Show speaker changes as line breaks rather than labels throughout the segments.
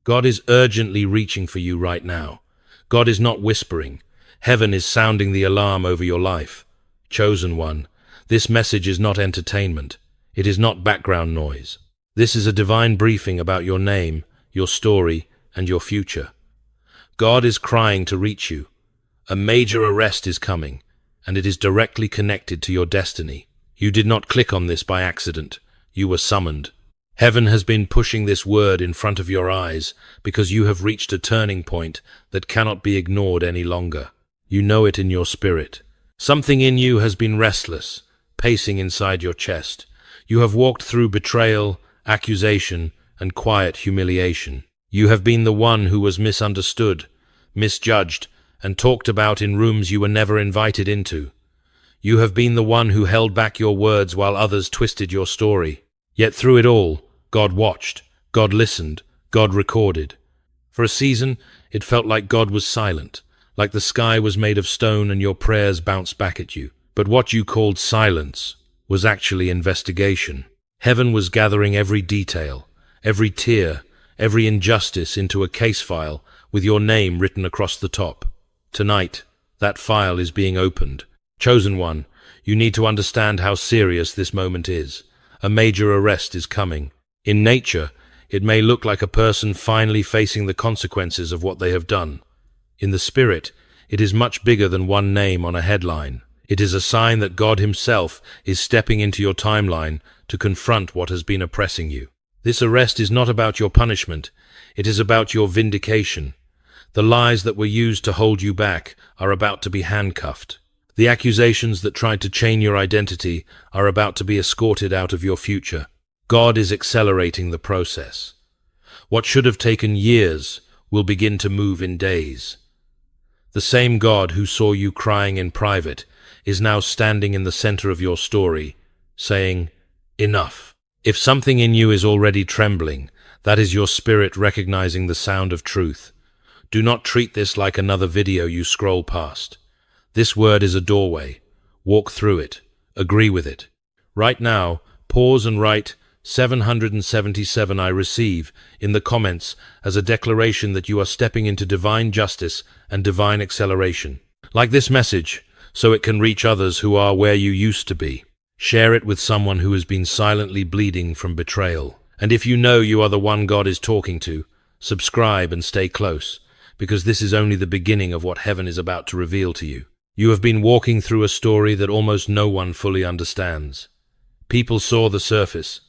God is urgently reaching for you right now. God is not whispering. Heaven is sounding the alarm over your life. Chosen one, this message is not entertainment. It is not background noise. This is a divine briefing about your name, your story, and your future. God is crying to reach you. A major arrest is coming, and it is directly connected to your destiny. You did not click on this by accident. You were summoned. Heaven has been pushing this word in front of your eyes because you have reached a turning point that cannot be ignored any longer. You know it in your spirit. Something in you has been restless, pacing inside your chest. You have walked through betrayal, accusation, and quiet humiliation. You have been the one who was misunderstood, misjudged, and talked about in rooms you were never invited into. You have been the one who held back your words while others twisted your story. Yet through it all, God watched, God listened, God recorded. For a season, it felt like God was silent, like the sky was made of stone and your prayers bounced back at you. But what you called silence was actually investigation. Heaven was gathering every detail, every tear, every injustice into a case file with your name written across the top. Tonight, that file is being opened. Chosen one, you need to understand how serious this moment is. A major arrest is coming. In nature, it may look like a person finally facing the consequences of what they have done. In the spirit, it is much bigger than one name on a headline. It is a sign that God himself is stepping into your timeline to confront what has been oppressing you. This arrest is not about your punishment. It is about your vindication. The lies that were used to hold you back are about to be handcuffed. The accusations that tried to chain your identity are about to be escorted out of your future. God is accelerating the process. What should have taken years will begin to move in days. The same God who saw you crying in private is now standing in the center of your story, saying, "Enough." If something in you is already trembling, that is your spirit recognizing the sound of truth. Do not treat this like another video you scroll past. This word is a doorway. Walk through it. Agree with it. Right now, pause and write 777 I receive in the comments as a declaration that you are stepping into divine justice and divine acceleration. Like this message, so it can reach others who are where you used to be. Share it with someone who has been silently bleeding from betrayal. And if you know you are the one God is talking to, subscribe and stay close, because this is only the beginning of what heaven is about to reveal to you. You have been walking through a story that almost no one fully understands. People saw the surface,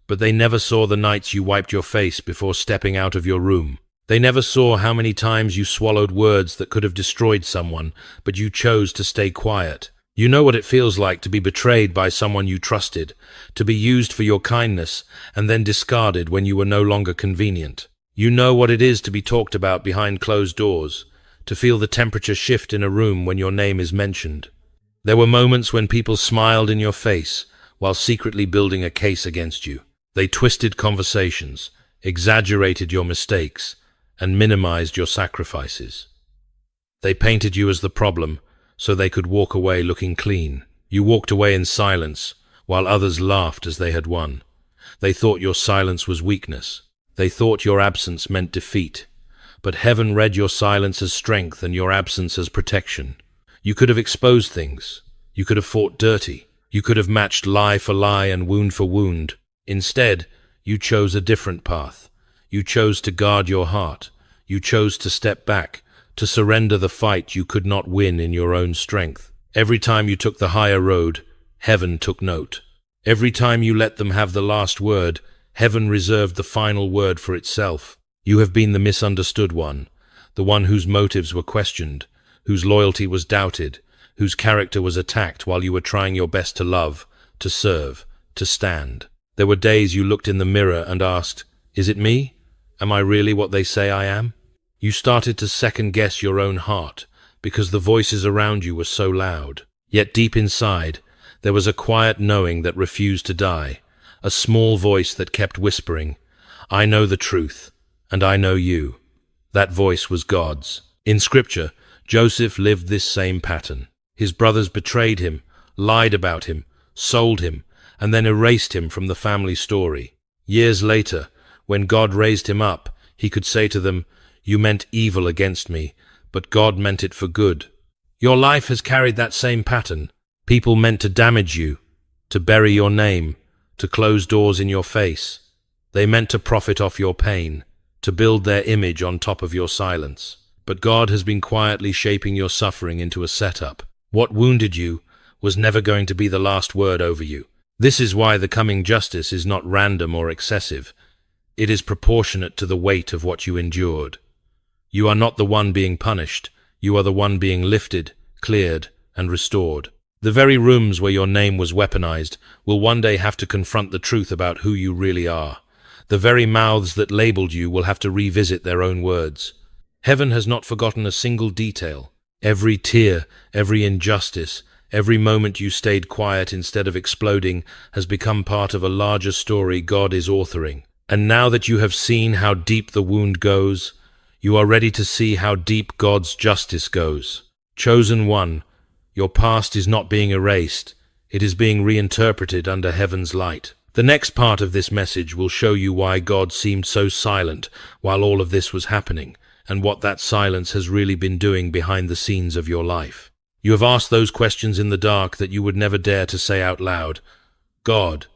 but they never saw the nights you wiped your face before stepping out of your room. They never saw how many times you swallowed words that could have destroyed someone, but you chose to stay quiet. You know what it feels like to be betrayed by someone you trusted, to be used for your kindness, and then discarded when you were no longer convenient. You know what it is to be talked about behind closed doors, to feel the temperature shift in a room when your name is mentioned. There were moments when people smiled in your face while secretly building a case against you. They twisted conversations, exaggerated your mistakes, and minimized your sacrifices. They painted you as the problem so they could walk away looking clean. You walked away in silence while others laughed as they had won. They thought your silence was weakness. They thought your absence meant defeat. But heaven read your silence as strength and your absence as protection. You could have exposed things. You could have fought dirty. You could have matched lie for lie and wound for wound. Instead, you chose a different path. You chose to guard your heart. You chose to step back, to surrender the fight you could not win in your own strength. Every time you took the higher road, heaven took note. Every time you let them have the last word, heaven reserved the final word for itself. You have been the misunderstood one, the one whose motives were questioned, whose loyalty was doubted, whose character was attacked while you were trying your best to love, to serve, to stand. There were days you looked in the mirror and asked, "Is it me? Am I really what they say I am?" You started to second-guess your own heart because the voices around you were so loud. Yet deep inside, there was a quiet knowing that refused to die, a small voice that kept whispering, "I know the truth, and I know you." That voice was God's. In Scripture, Joseph lived this same pattern. His brothers betrayed him, lied about him, sold him, and then erased him from the family story. Years later, when God raised him up, he could say to them, "You meant evil against me, but God meant it for good." Your life has carried that same pattern. People meant to damage you, to bury your name, to close doors in your face. They meant to profit off your pain, to build their image on top of your silence. But God has been quietly shaping your suffering into a setup. What wounded you was never going to be the last word over you. This is why the coming justice is not random or excessive. It is proportionate to the weight of what you endured. You are not the one being punished. You are the one being lifted, cleared, and restored. The very rooms where your name was weaponized will one day have to confront the truth about who you really are. The very mouths that labeled you will have to revisit their own words. Heaven has not forgotten a single detail. Every tear, every injustice, every moment you stayed quiet instead of exploding has become part of a larger story God is authoring. And now that you have seen how deep the wound goes, you are ready to see how deep God's justice goes. Chosen one, your past is not being erased. It is being reinterpreted under heaven's light. The next part of this message will show you why God seemed so silent while all of this was happening, and what that silence has really been doing behind the scenes of your life. You have asked those questions in the dark that you would never dare to say out loud. God,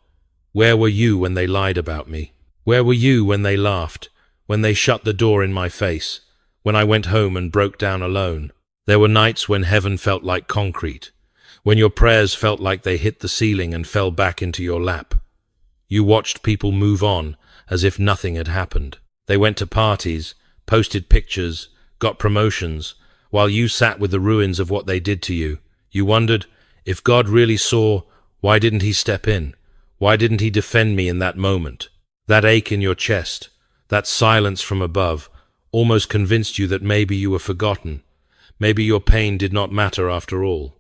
where were you when they lied about me? Where were you when they laughed, when they shut the door in my face, when I went home and broke down alone? There were nights when heaven felt like concrete, when your prayers felt like they hit the ceiling and fell back into your lap. You watched people move on as if nothing had happened. They went to parties, posted pictures, got promotions, while you sat with the ruins of what they did to you. You wondered, if God really saw, why didn't he step in? Why didn't he defend me in that moment? That ache in your chest, that silence from above, almost convinced you that maybe you were forgotten. Maybe your pain did not matter after all.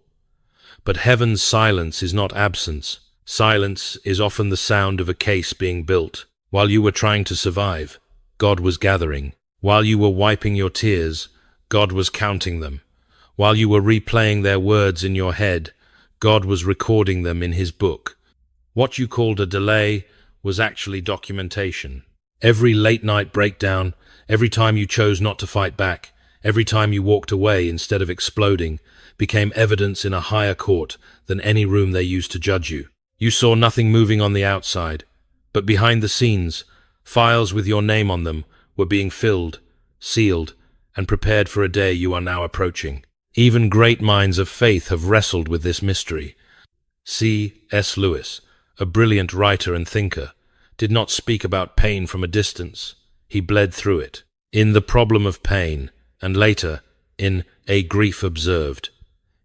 But heaven's silence is not absence. Silence is often the sound of a case being built. While you were trying to survive, God was gathering. While you were wiping your tears, God was counting them. While you were replaying their words in your head, God was recording them in his book. What you called a delay was actually documentation. Every late-night breakdown, every time you chose not to fight back, every time you walked away instead of exploding, became evidence in a higher court than any room they used to judge you. You saw nothing moving on the outside, but behind the scenes, files with your name on them were being filled, sealed, and prepared for a day you are now approaching. Even great minds of faith have wrestled with this mystery. C.S. Lewis, a brilliant writer and thinker, did not speak about pain from a distance. He bled through it. In The Problem of Pain, and later, in A Grief Observed,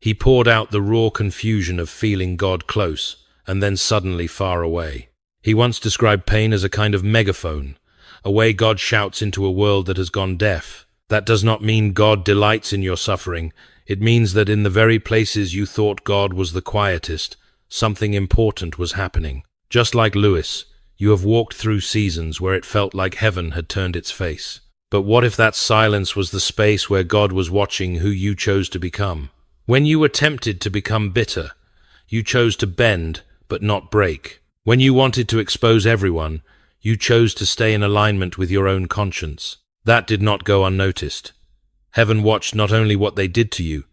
he poured out the raw confusion of feeling God close and then suddenly far away. He once described pain as a kind of megaphone, a way God shouts into a world that has gone deaf. That does not mean God delights in your suffering. It means that in the very places you thought God was the quietest, something important was happening. Just like Lewis, you have walked through seasons where it felt like heaven had turned its face. But what if that silence was the space where God was watching who you chose to become? When you were tempted to become bitter, you chose to bend but not break. When you wanted to expose everyone, you chose to stay in alignment with your own conscience. That did not go unnoticed. Heaven watched not only what they did to you,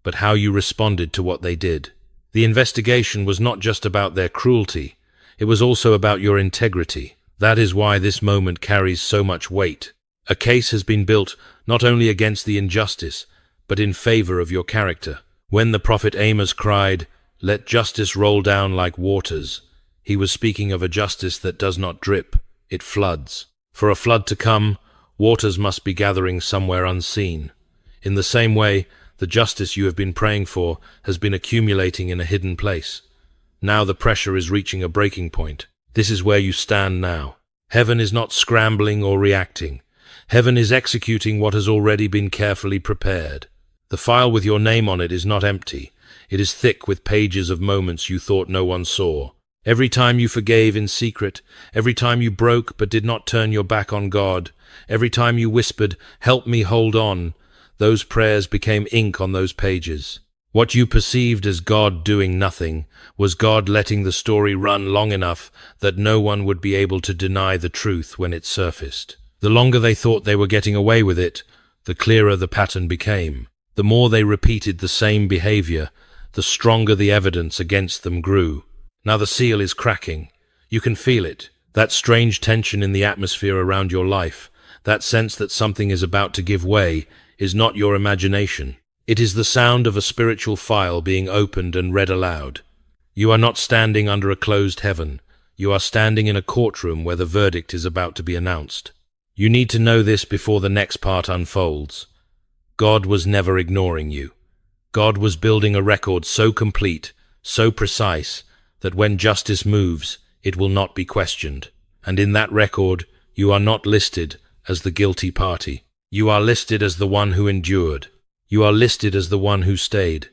but how you responded to what they did. The investigation was not just about their cruelty, it was also about your integrity. That is why this moment carries so much weight. A case has been built not only against the injustice, but in favor of your character. When the prophet Amos cried, "Let justice roll down like waters," he was speaking of a justice that does not drip, it floods. For a flood to come, waters must be gathering somewhere unseen. In the same way, the justice you have been praying for has been accumulating in a hidden place. Now the pressure is reaching a breaking point. This is where you stand now. Heaven is not scrambling or reacting. Heaven is executing what has already been carefully prepared. The file with your name on it is not empty. It is thick with pages of moments you thought no one saw. Every time you forgave in secret, every time you broke but did not turn your back on God, every time you whispered, "Help me hold on," those prayers became ink on those pages. What you perceived as God doing nothing was God letting the story run long enough that no one would be able to deny the truth when it surfaced. The longer they thought they were getting away with it, the clearer the pattern became. The more they repeated the same behavior, the stronger the evidence against them grew. Now the seal is cracking. You can feel it. That strange tension in the atmosphere around your life, that sense that something is about to give way, is not your imagination. It is the sound of a spiritual file being opened and read aloud. You are not standing under a closed heaven. You are standing in a courtroom where the verdict is about to be announced. You need to know this before the next part unfolds. God was never ignoring you. God was building a record so complete, so precise, that when justice moves, it will not be questioned. And in that record, you are not listed as the guilty party. You are listed as the one who endured. You are listed as the one who stayed.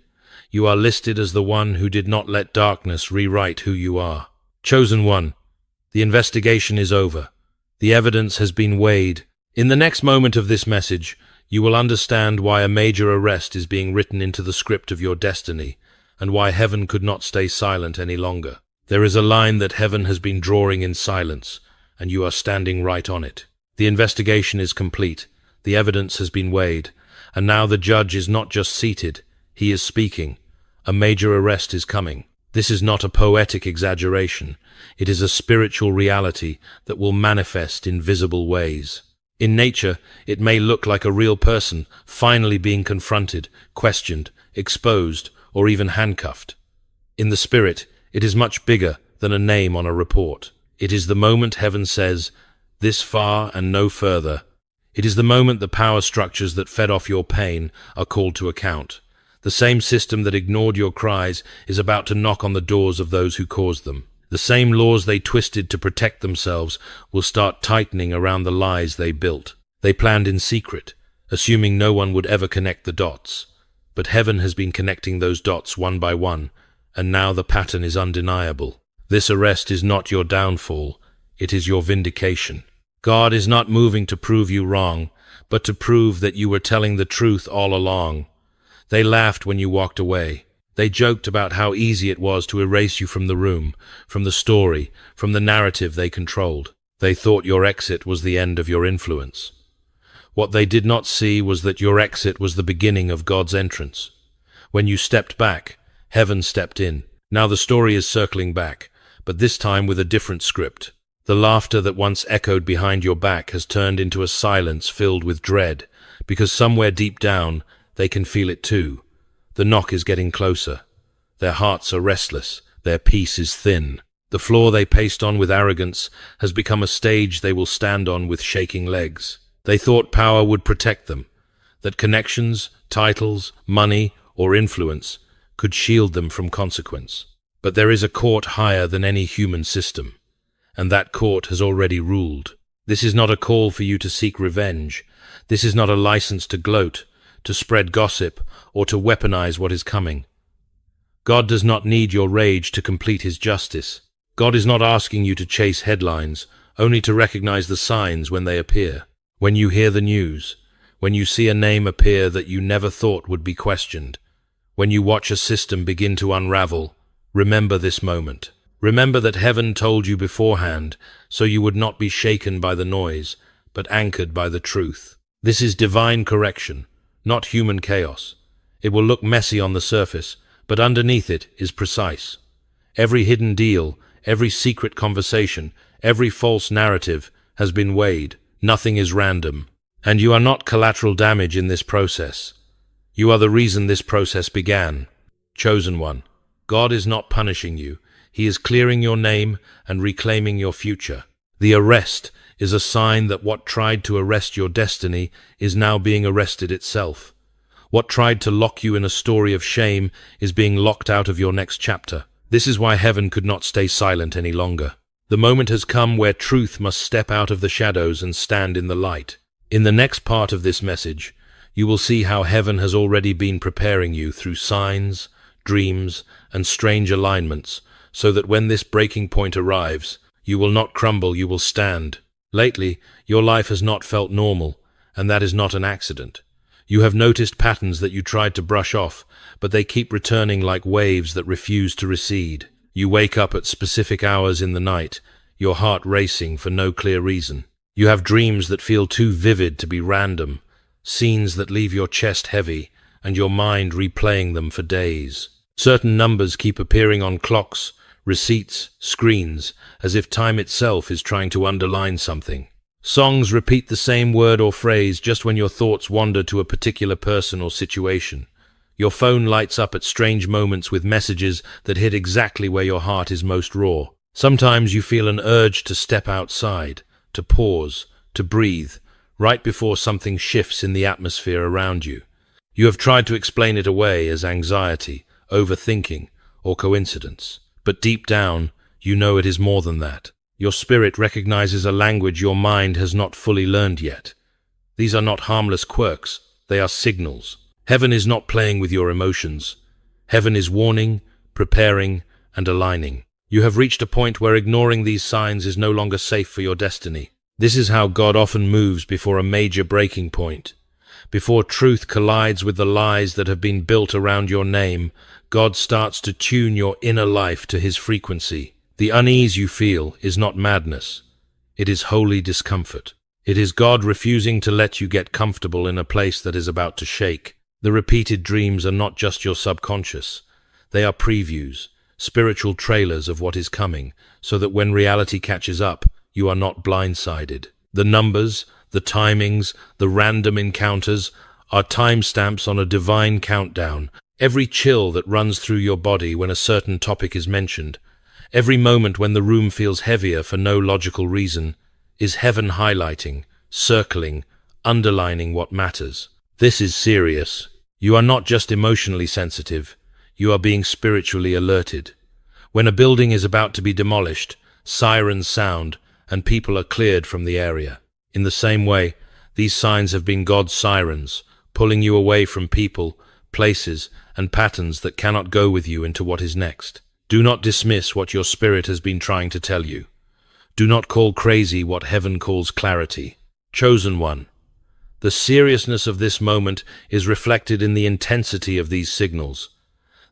You are listed as the one who did not let darkness rewrite who you are. Chosen one, the investigation is over. The evidence has been weighed. In the next moment of this message, you will understand why a major arrest is being written into the script of your destiny, and why heaven could not stay silent any longer. There is a line that heaven has been drawing in silence, and you are standing right on it. The investigation is complete. The evidence has been weighed, and now the judge is not just seated, he is speaking. A major arrest is coming. This is not a poetic exaggeration. It is a spiritual reality that will manifest in visible ways. In nature, it may look like a real person finally being confronted, questioned, exposed, or even handcuffed. In the spirit, it is much bigger than a name on a report. It is the moment heaven says, "This far and no further." It is the moment the power structures that fed off your pain are called to account. The same system that ignored your cries is about to knock on the doors of those who caused them. The same laws they twisted to protect themselves will start tightening around the lies they built. They planned in secret, assuming no one would ever connect the dots. But heaven has been connecting those dots one by one, and now the pattern is undeniable. This arrest is not your downfall, it is your vindication. God is not moving to prove you wrong, but to prove that you were telling the truth all along. They laughed when you walked away. They joked about how easy it was to erase you from the room, from the story, from the narrative they controlled. They thought your exit was the end of your influence. What they did not see was that your exit was the beginning of God's entrance. When you stepped back, heaven stepped in. Now the story is circling back, but this time with a different script. The laughter that once echoed behind your back has turned into a silence filled with dread, because somewhere deep down, they can feel it too. The knock is getting closer. Their hearts are restless. Their peace is thin. The floor they paced on with arrogance has become a stage they will stand on with shaking legs. They thought power would protect them, that connections, titles, money, or influence could shield them from consequence. But there is a court higher than any human system, and that court has already ruled. This is not a call for you to seek revenge. This is not a license to gloat, to spread gossip, or to weaponize what is coming. God does not need your rage to complete his justice. God is not asking you to chase headlines, only to recognize the signs when they appear. When you hear the news, when you see a name appear that you never thought would be questioned, when you watch a system begin to unravel, remember this moment. Remember that heaven told you beforehand, so you would not be shaken by the noise, but anchored by the truth. This is divine correction, not human chaos. It will look messy on the surface, but underneath it is precise. Every hidden deal, every secret conversation, every false narrative has been weighed. Nothing is random. And you are not collateral damage in this process. You are the reason this process began. Chosen one, God is not punishing you. He is clearing your name and reclaiming your future. The arrest is a sign that what tried to arrest your destiny is now being arrested itself. What tried to lock you in a story of shame is being locked out of your next chapter. This is why heaven could not stay silent any longer. The moment has come where truth must step out of the shadows and stand in the light. In the next part of this message, you will see how heaven has already been preparing you through signs, dreams, and strange alignments, so that when this breaking point arrives, you will not crumble, you will stand. Lately, your life has not felt normal, and that is not an accident. You have noticed patterns that you tried to brush off, but they keep returning like waves that refuse to recede. You wake up at specific hours in the night, your heart racing for no clear reason. You have dreams that feel too vivid to be random, scenes that leave your chest heavy and your mind replaying them for days. Certain numbers keep appearing on clocks, receipts, screens, as if time itself is trying to underline something. Songs repeat the same word or phrase just when your thoughts wander to a particular person or situation. Your phone lights up at strange moments with messages that hit exactly where your heart is most raw. Sometimes you feel an urge to step outside, to pause, to breathe, right before something shifts in the atmosphere around you. You have tried to explain it away as anxiety, overthinking, or coincidence. But deep down, you know it is more than that. Your spirit recognizes a language your mind has not fully learned yet. These are not harmless quirks, they are signals. Heaven is not playing with your emotions. Heaven is warning, preparing, and aligning. You have reached a point where ignoring these signs is no longer safe for your destiny. This is how God often moves before a major breaking point. Before truth collides with the lies that have been built around your name, God starts to tune your inner life to His frequency. The unease you feel is not madness. It is holy discomfort. It is God refusing to let you get comfortable in a place that is about to shake. The repeated dreams are not just your subconscious. They are previews, spiritual trailers of what is coming, so that when reality catches up, you are not blindsided. The numbers, the timings, the random encounters are timestamps on a divine countdown. Every chill that runs through your body when a certain topic is mentioned, every moment when the room feels heavier for no logical reason, is heaven highlighting, circling, underlining what matters. This is serious. You are not just emotionally sensitive, you are being spiritually alerted. When a building is about to be demolished, sirens sound, and people are cleared from the area. In the same way, these signs have been God's sirens, pulling you away from people, places, and patterns that cannot go with you into what is next. Do not dismiss what your spirit has been trying to tell you. Do not call crazy what heaven calls clarity. Chosen one, the seriousness of this moment is reflected in the intensity of these signals.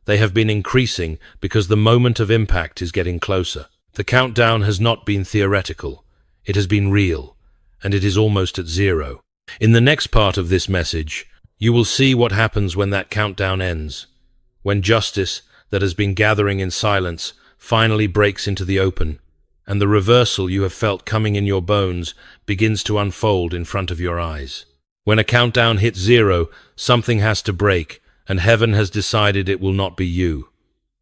They have been increasing because the moment of impact is getting closer. The countdown has not been theoretical. It has been real, and it is almost at zero. In the next part of this message, you will see what happens when that countdown ends, when justice that has been gathering in silence finally breaks into the open, and the reversal you have felt coming in your bones begins to unfold in front of your eyes. When a countdown hits zero, something has to break, and heaven has decided it will not be you.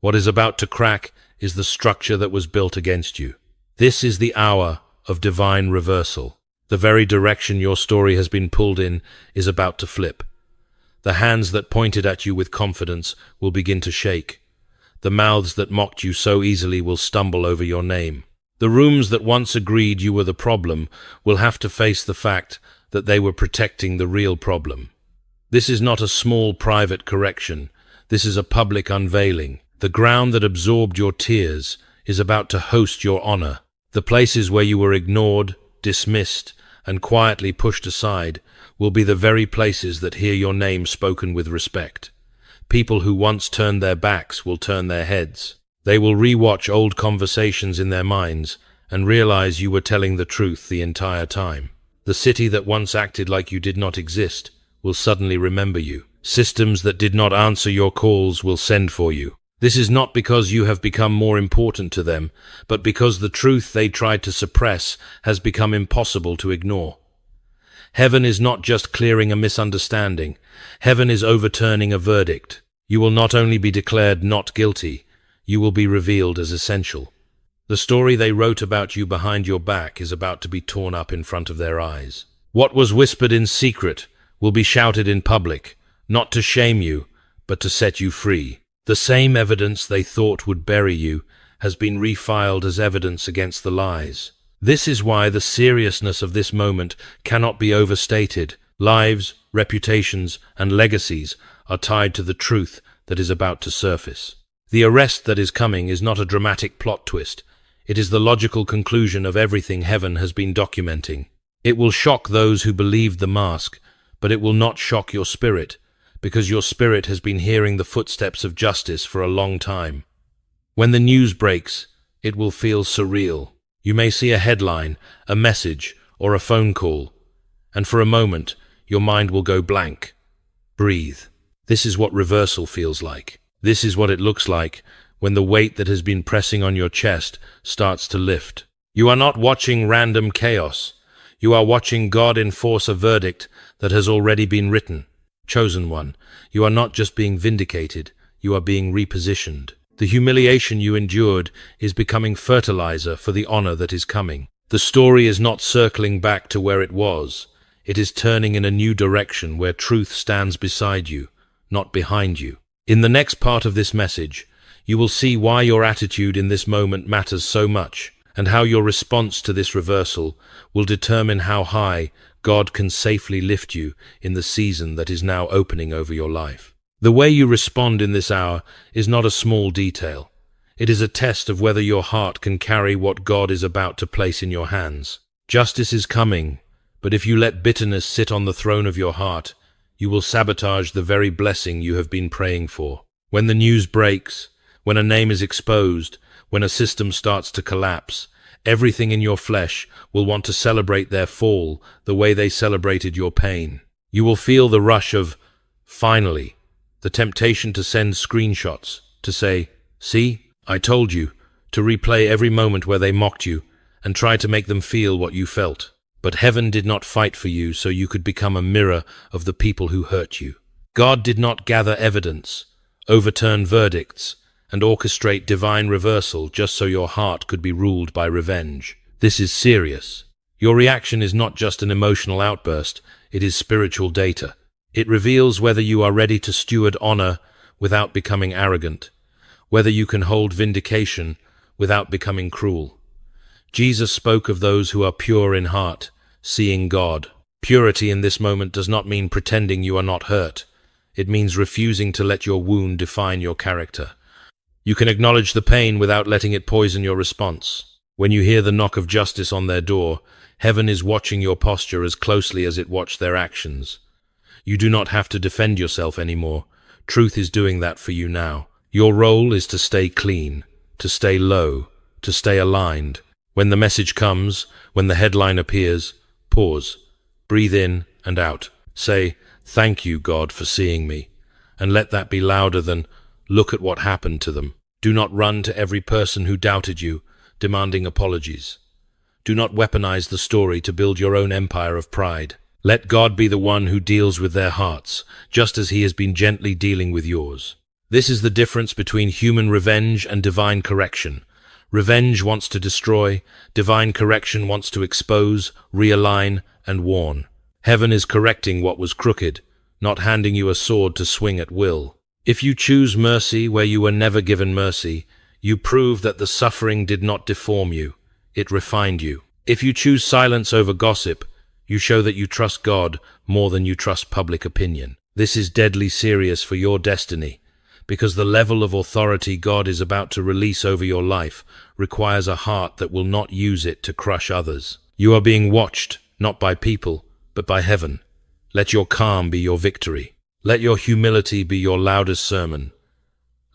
What is about to crack is the structure that was built against you. This is the hour of divine reversal. The very direction your story has been pulled in is about to flip. The hands that pointed at you with confidence will begin to shake. The mouths that mocked you so easily will stumble over your name. The rooms that once agreed you were the problem will have to face the fact that they were protecting the real problem. This is not a small private correction. This is a public unveiling. The ground that absorbed your tears is about to host your honor. The places where you were ignored, dismissed, and quietly pushed aside will be the very places that hear your name spoken with respect. People who once turned their backs will turn their heads. They will re-watch old conversations in their minds and realize you were telling the truth the entire time. The city that once acted like you did not exist will suddenly remember you. Systems that did not answer your calls will send for you. This is not because you have become more important to them, but because the truth they tried to suppress has become impossible to ignore. Heaven is not just clearing a misunderstanding. Heaven is overturning a verdict. You will not only be declared not guilty, you will be revealed as essential. The story they wrote about you behind your back is about to be torn up in front of their eyes. What was whispered in secret will be shouted in public, not to shame you, but to set you free. The same evidence they thought would bury you has been refiled as evidence against the lies. This is why the seriousness of this moment cannot be overstated. Lives, reputations, and legacies are tied to the truth that is about to surface. The arrest that is coming is not a dramatic plot twist. It is the logical conclusion of everything heaven has been documenting. It will shock those who believed the mask, but it will not shock your spirit, because your spirit has been hearing the footsteps of justice for a long time. When the news breaks, it will feel surreal. You may see a headline, a message, or a phone call, and for a moment, your mind will go blank. Breathe. This is what reversal feels like. This is what it looks like when the weight that has been pressing on your chest starts to lift. You are not watching random chaos. You are watching God enforce a verdict that has already been written. Chosen one, you are not just being vindicated, you are being repositioned. The humiliation you endured is becoming fertilizer for the honor that is coming. The story is not circling back to where it was. It is turning in a new direction where truth stands beside you, not behind you. In the next part of this message, you will see why your attitude in this moment matters so much, and how your response to this reversal will determine how high God can safely lift you in the season that is now opening over your life. The way you respond in this hour is not a small detail. It is a test of whether your heart can carry what God is about to place in your hands. Justice is coming, but if you let bitterness sit on the throne of your heart, you will sabotage the very blessing you have been praying for. When the news breaks, when a name is exposed, when a system starts to collapse, everything in your flesh will want to celebrate their fall the way they celebrated your pain. You will feel the rush of, finally, the temptation to send screenshots, to say, "See, I told you," to replay every moment where they mocked you and try to make them feel what you felt. But heaven did not fight for you so you could become a mirror of the people who hurt you. God did not gather evidence, overturn verdicts, and orchestrate divine reversal just so your heart could be ruled by revenge. This is serious. Your reaction is not just an emotional outburst, it is spiritual data. It reveals whether you are ready to steward honor without becoming arrogant, whether you can hold vindication without becoming cruel. Jesus spoke of those who are pure in heart, seeing God. Purity in this moment does not mean pretending you are not hurt. It means refusing to let your wound define your character. You can acknowledge the pain without letting it poison your response. When you hear the knock of justice on their door, heaven is watching your posture as closely as it watched their actions. You do not have to defend yourself anymore. Truth is doing that for you now. Your role is to stay clean, to stay low, to stay aligned. When the message comes, when the headline appears, pause, breathe in and out. Say, "Thank you, God, for seeing me," and let that be louder than, "Look at what happened to them." Do not run to every person who doubted you, demanding apologies. Do not weaponize the story to build your own empire of pride. Let God be the one who deals with their hearts, just as He has been gently dealing with yours. This is the difference between human revenge and divine correction. Revenge wants to destroy, divine correction wants to expose, realign, and warn. Heaven is correcting what was crooked, not handing you a sword to swing at will. If you choose mercy where you were never given mercy, you prove that the suffering did not deform you, it refined you. If you choose silence over gossip, you show that you trust God more than you trust public opinion. This is deadly serious for your destiny, because the level of authority God is about to release over your life requires a heart that will not use it to crush others. You are being watched, not by people, but by heaven. Let your calm be your victory. Let your humility be your loudest sermon.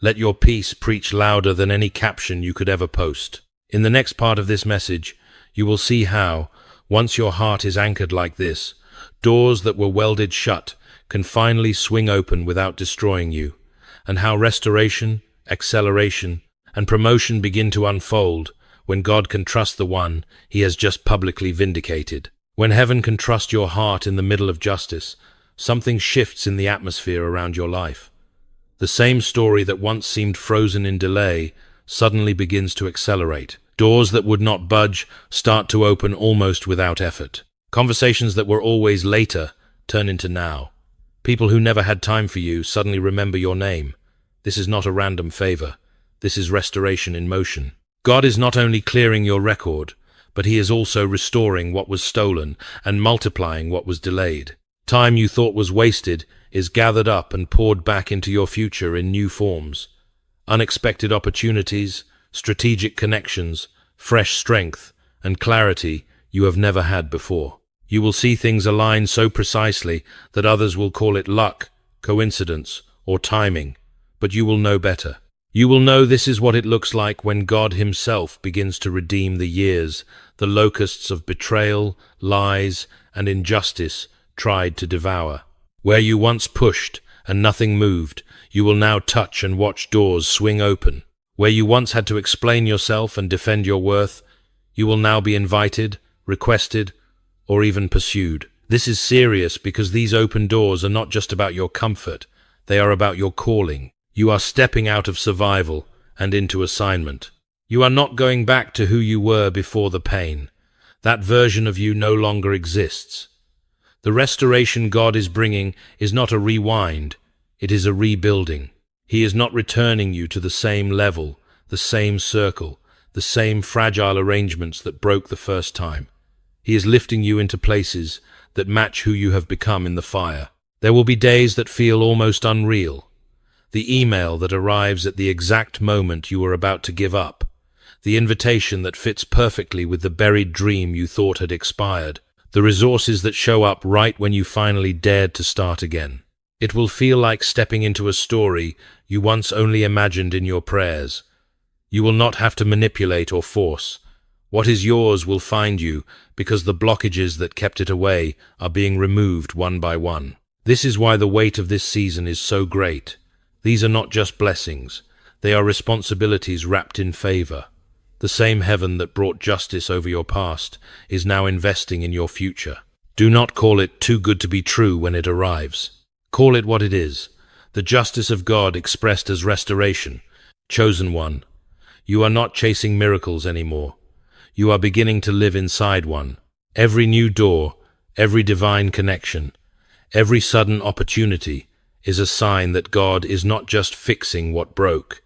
Let your peace preach louder than any caption you could ever post. In the next part of this message, you will see how, once your heart is anchored like this, doors that were welded shut can finally swing open without destroying you, and how restoration, acceleration, and promotion begin to unfold when God can trust the one He has just publicly vindicated. When heaven can trust your heart in the middle of justice, something shifts in the atmosphere around your life. The same story that once seemed frozen in delay suddenly begins to accelerate. Doors that would not budge start to open almost without effort. Conversations that were always later turn into now. People who never had time for you suddenly remember your name. This is not a random favor. This is restoration in motion. God is not only clearing your record, but He is also restoring what was stolen and multiplying what was delayed. Time you thought was wasted is gathered up and poured back into your future in new forms. Unexpected opportunities, strategic connections, fresh strength, and clarity you have never had before. You will see things align so precisely that others will call it luck, coincidence, or timing, but you will know better. You will know this is what it looks like when God Himself begins to redeem the years the locusts of betrayal, lies, and injustice tried to devour. Where you once pushed and nothing moved, you will now touch and watch doors swing open. Where you once had to explain yourself and defend your worth, you will now be invited, requested, or even pursued. This is serious because these open doors are not just about your comfort, they are about your calling. You are stepping out of survival and into assignment. You are not going back to who you were before the pain. That version of you no longer exists. The restoration God is bringing is not a rewind, it is a rebuilding. He is not returning you to the same level, the same circle, the same fragile arrangements that broke the first time. He is lifting you into places that match who you have become in the fire. There will be days that feel almost unreal. The email that arrives at the exact moment you are about to give up. The invitation that fits perfectly with the buried dream you thought had expired. The resources that show up right when you finally dared to start again. It will feel like stepping into a story you once only imagined in your prayers. You will not have to manipulate or force. What is yours will find you because the blockages that kept it away are being removed one by one. This is why the weight of this season is so great. These are not just blessings. They are responsibilities wrapped in favor. The same heaven that brought justice over your past is now investing in your future. Do not call it too good to be true when it arrives. Call it what it is, the justice of God expressed as restoration. Chosen one, you are not chasing miracles anymore. You are beginning to live inside one. Every new door, every divine connection, every sudden opportunity is a sign that God is not just fixing what broke.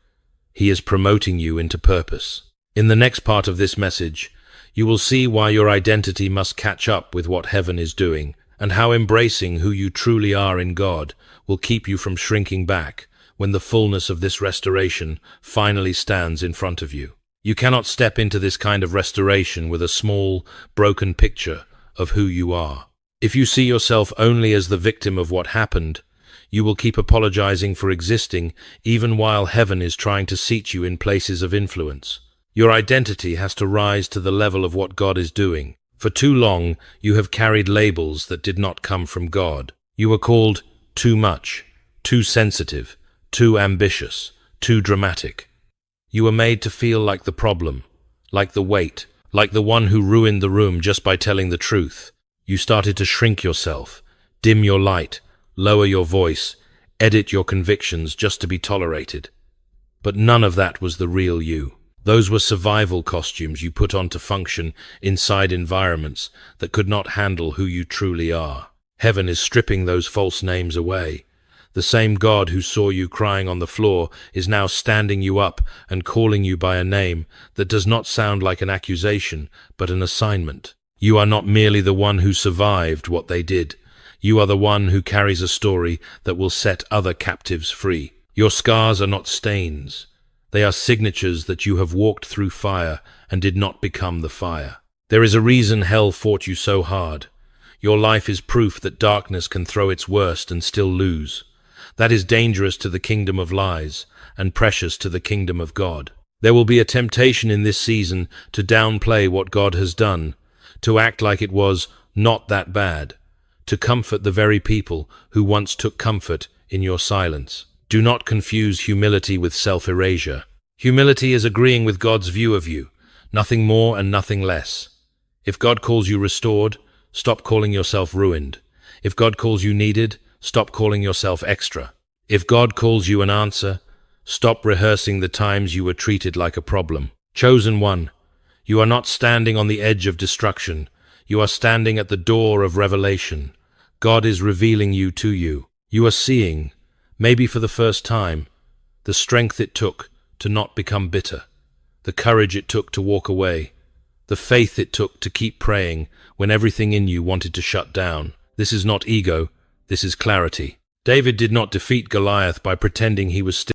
He is promoting you into purpose. In the next part of this message, you will see why your identity must catch up with what heaven is doing, and how embracing who you truly are in God will keep you from shrinking back when the fullness of this restoration finally stands in front of you. You cannot step into this kind of restoration with a small, broken picture of who you are. If you see yourself only as the victim of what happened, you will keep apologizing for existing even while heaven is trying to seat you in places of influence. Your identity has to rise to the level of what God is doing. For too long, you have carried labels that did not come from God. You were called too much, too sensitive, too ambitious, too dramatic. You were made to feel like the problem, like the weight, like the one who ruined the room just by telling the truth. You started to shrink yourself, dim your light, lower your voice, edit your convictions just to be tolerated. But none of that was the real you. Those were survival costumes you put on to function inside environments that could not handle who you truly are. Heaven is stripping those false names away. The same God who saw you crying on the floor is now standing you up and calling you by a name that does not sound like an accusation, but an assignment. You are not merely the one who survived what they did. You are the one who carries a story that will set other captives free. Your scars are not stains. They are signatures that you have walked through fire and did not become the fire. There is a reason hell fought you so hard. Your life is proof that darkness can throw its worst and still lose. That is dangerous to the kingdom of lies and precious to the kingdom of God. There will be a temptation in this season to downplay what God has done, to act like it was not that bad, to comfort the very people who once took comfort in your silence. Do not confuse humility with self-erasure. Humility is agreeing with God's view of you, nothing more and nothing less. If God calls you restored, stop calling yourself ruined. If God calls you needed, stop calling yourself extra. If God calls you an answer, stop rehearsing the times you were treated like a problem. Chosen one, you are not standing on the edge of destruction. You are standing at the door of revelation. God is revealing you to you. You are seeing, maybe for the first time, the strength it took to not become bitter, the courage it took to walk away, the faith it took to keep praying when everything in you wanted to shut down. This is not ego, this is clarity. David did not defeat Goliath by pretending he was still